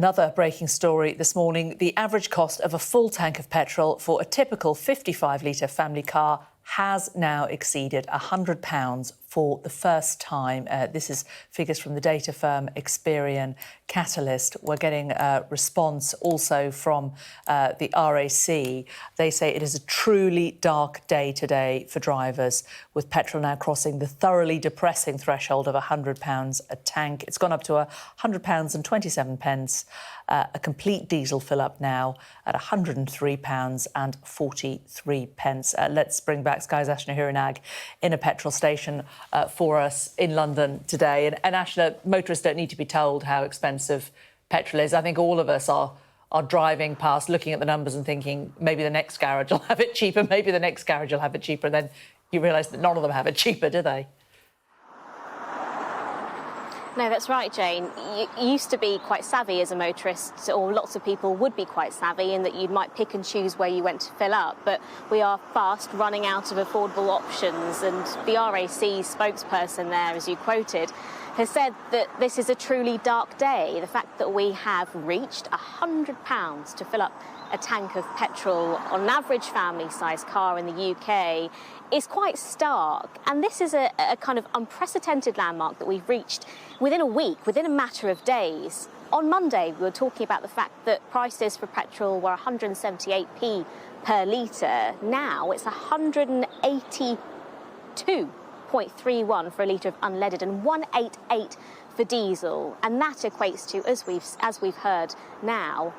Another breaking story this morning. The average cost of a full tank of petrol for a typical 55-litre family car has now exceeded £100 for the first time. This is figures from the data firm Experian Catalyst. We're getting a response also from the RAC. They say it is a truly dark day today for drivers, with petrol now crossing the thoroughly depressing threshold of £100 a tank. It's gone up to £100.27. A complete diesel fill-up now at £103.43. Let's bring back Sky's Ashna Hiranag in a petrol station for us in London today. And Ashna, motorists don't need to be told how expensive petrol is. I think all of us are driving past, looking at the numbers and thinking maybe the next garage will have it cheaper, maybe the next garage will have it cheaper. And then you realise that none of them have it cheaper, do they? No, that's right, Jane. You used to be quite savvy as a motorist, or lots of people would be quite savvy in that you might pick and choose where you went to fill up. But we are fast running out of affordable options. And the RAC spokesperson there, as you quoted, has said that this is a truly dark day. The fact that we have reached £100 to fill up a tank of petrol on an average family-sized car in the UK is quite stark. And this is a kind of unprecedented landmark that we've reached within a week, within a matter of days. On Monday, we were talking about the fact that prices for petrol were 178p per litre. Now it's 182.31 for a litre of unleaded and 188 for diesel. And that equates to, as we've heard now,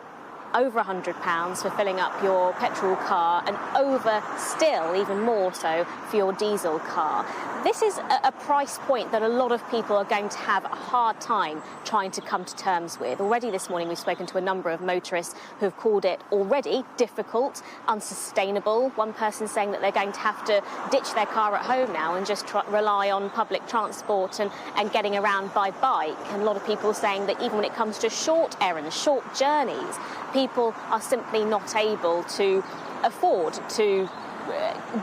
over £100 for filling up your petrol car, and over still even more so for your diesel car. This is a price point that a lot of people are going to have a hard time trying to come to terms with. Already this morning we've spoken to a number of motorists who have called it already difficult, unsustainable. One person saying that they're going to have to ditch their car at home now and just rely on public transport and getting around by bike. And a lot of people saying that even when it comes to short errands, short journeys, people are simply not able to afford to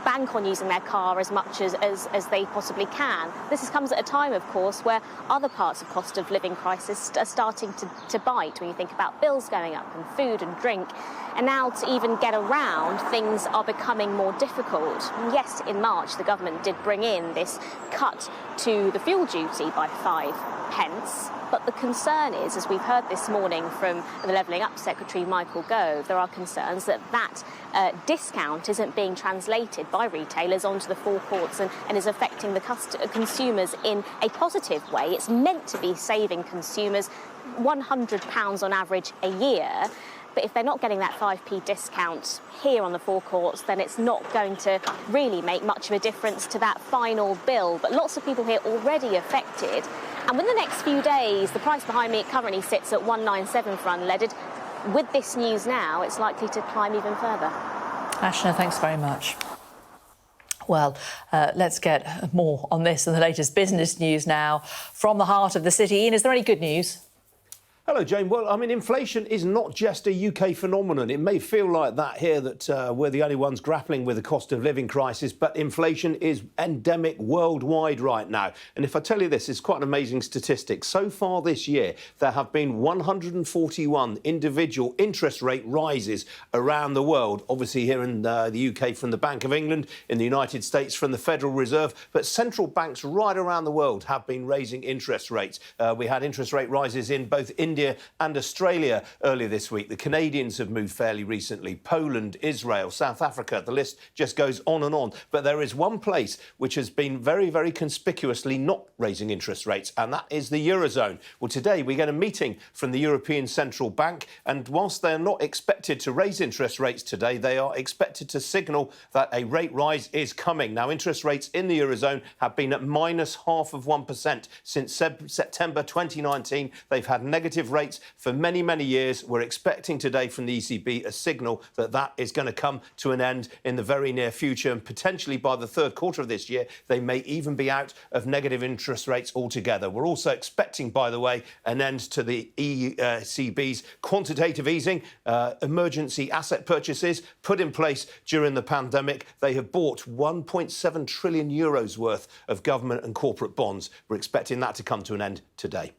bank on using their car as much as they possibly can. This comes at a time, of course, where other parts of cost of living crisis are starting to bite when you think about bills going up and food and drink. And now to even get around, things are becoming more difficult. Yes, in March, the government did bring in this cut to the fuel duty by 5p. But the concern is, as we've heard this morning from the Levelling Up Secretary Michael Gove, there are concerns that discount isn't being translated by retailers onto the forecourts and is affecting the consumers in a positive way. It's meant to be saving consumers £100 on average a year. But if they're not getting that 5p discount here on the forecourts, then it's not going to really make much of a difference to that final bill. But lots of people here already affected. And within the next few days, the price behind me currently sits at 197 for unleaded. With this news now, it's likely to climb even further. Ashna, thanks very much. Well, let's get more on this and the latest business news now from the heart of the city. Ian, is there any good news? Hello, Jane. Well, I mean, inflation is not just a UK phenomenon. It may feel like that here, that we're the only ones grappling with the cost of living crisis, but inflation is endemic worldwide right now. And if I tell you this, it's quite an amazing statistic. So far this year, there have been 141 individual interest rate rises around the world. Obviously here in the UK from the Bank of England, in the United States from the Federal Reserve. But central banks right around the world have been raising interest rates. We had interest rate rises in both India and Australia earlier this week. The Canadians have moved fairly recently. Poland, Israel, South Africa, the list just goes on and on. But there is one place which has been very, very conspicuously not raising interest rates, and that is the Eurozone. Well, today we get a meeting from the European Central Bank, and whilst they're not expected to raise interest rates today, they are expected to signal that a rate rise is coming. Now, interest rates in the Eurozone have been at minus 0.5% since September 2019. They've had negative rates for many, many years. We're expecting today from the ECB a signal that that is going to come to an end in the very near future, and potentially by the third quarter of this year, they may even be out of negative interest rates altogether. We're also expecting, by the way, an end to the ECB's quantitative easing. Emergency asset purchases put in place during the pandemic. They have bought €1.7 trillion worth of government and corporate bonds. We're expecting that to come to an end today.